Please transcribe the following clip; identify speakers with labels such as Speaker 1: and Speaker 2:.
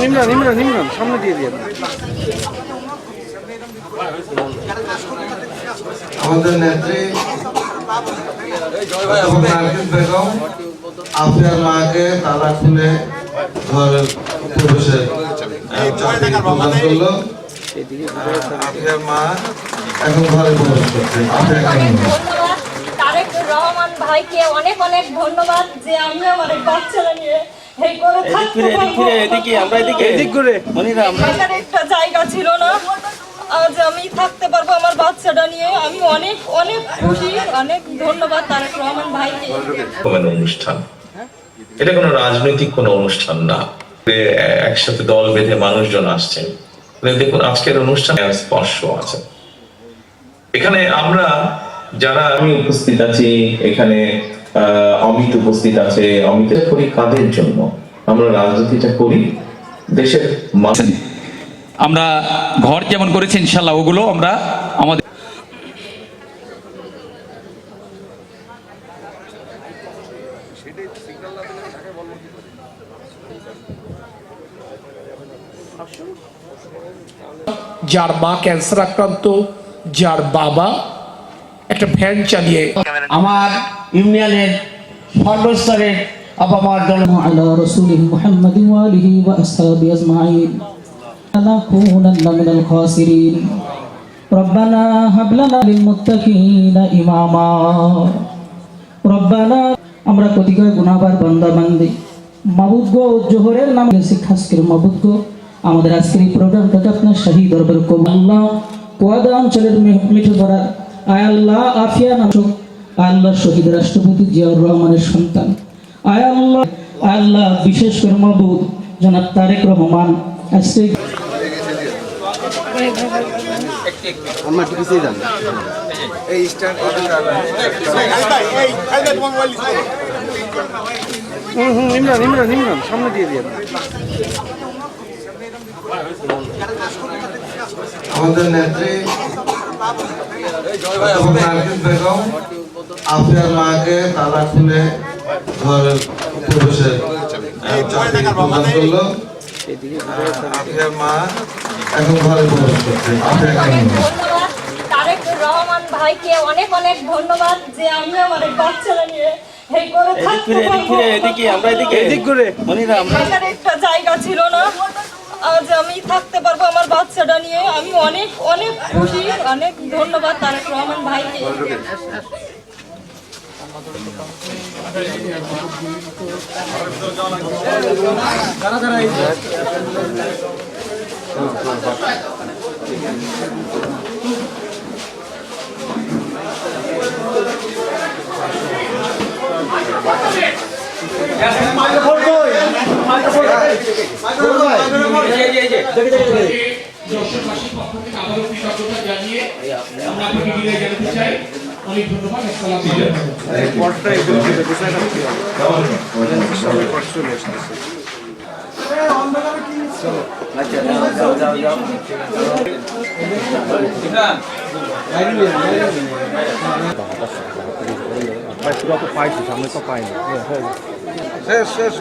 Speaker 1: ইমরান সামনে দিয়ে দিয়ে
Speaker 2: আমাদের নেত্রী বেগম আফিয়ার মাকে তালা খুলে ঘরের প্রবেশের প্রদান করলো। আফিয়ার মা এখন ঘরে প্রবেশ করছে।
Speaker 3: তারেক রহমান ভাইকে অনেক অনেক ধন্যবাদ যে আমি আমার বাচ্চারা নিয়ে একটা জায়গা ছিল না, আজ আমি থাকতে পারবো আমার বাচ্চাটা নিয়ে। আমি অনেক অনেক খুশি, অনেক ধন্যবাদ তারেক রহমান ভাইকে।
Speaker 4: অনুষ্ঠান এটা কোনো রাজনৈতিক কোনো অনুষ্ঠান না, একসাথে দল বেঁধে মানুষজন আসছেন। দেখুন আজকের অনুষ্ঠানে স্পর্শ আছে। এখানে আমরা যারা আমি উপস্থিত আছি, এখানে অমিত উপস্থিত আছে। অমিত করি কাদের জন্য? আমরা রাজনীতিটা করি দেশের মানুষ।
Speaker 5: আমরা ঘর যেমন করেছি ইনশাল্লাহ ওগুলো আমরা আমাদের
Speaker 6: যার মা ক্যান্সার আক্রান্ত, যার বাবা একটা ভ্যান চালিয়ে
Speaker 7: আমার ইউনিয়নের সর্বস্তরের আপামার জন্য আলা রাসূলি মুহাম্মাদিন ওয়া আলিহি ওয়া আসহাবিহি আজমাইন নাকুনান্না মিনাল খাসিরিন রব্বানা হাব লানা লিল মুত্তাকিনা ইমামা রব্বানা। আমরা কতিপয় গুনাহগার বান্দা বান্দি মাবুদ গো, জোহরের নামে শিক্ষাস্কের মাবুদ গো, আমাদের আজকের এই প্রোগ্রামটাকে আপনার শাহী দরবার কবুল। আল্লাহ কোয়াদা অঞ্চলের মিঠু ধরা আয় আল্লাহ আফিয়া নামক আল্লাহ শহীদ রাষ্ট্রপতি জিয়াউর রহমানের সন্তান আয় আল্লাহ বিশেষ করে মাবুদ জনাব তারেক রহমান আজকে
Speaker 1: ইমরান সামনে দিয়ে দিয়ে
Speaker 2: আমাদের নেত্রী বেগম আফিয়ার মাকে তালা খুলে ঘরের প্রবেশের প্রদান করলো। আফিয়ার মা এখন ঘরে প্রবেশ করছে।
Speaker 3: তারেক রহমান ভাইকে অনেক অনেক ধন্যবাদ যে আমি আমার বাচ্চারা নিয়ে একটা জায়গা ছিল না, আজ আমি থাকতে পারবো আমার বাচ্চাটা নিয়ে। আমি অনেক অনেক খুশি, অনেক ধন্যবাদ তারেক রহমান ভাইকে।
Speaker 6: যশোরবাসীর পক্ষ থেকে আবারও কৃতজ্ঞতা জানিয়ে আমরা আপনাকে বিদায় জানাতে চাই। অনেক ধন্যবাদ। আসসালামু
Speaker 1: পুরো তো পাইছি, সামনে তো পাইনি।
Speaker 2: শেষ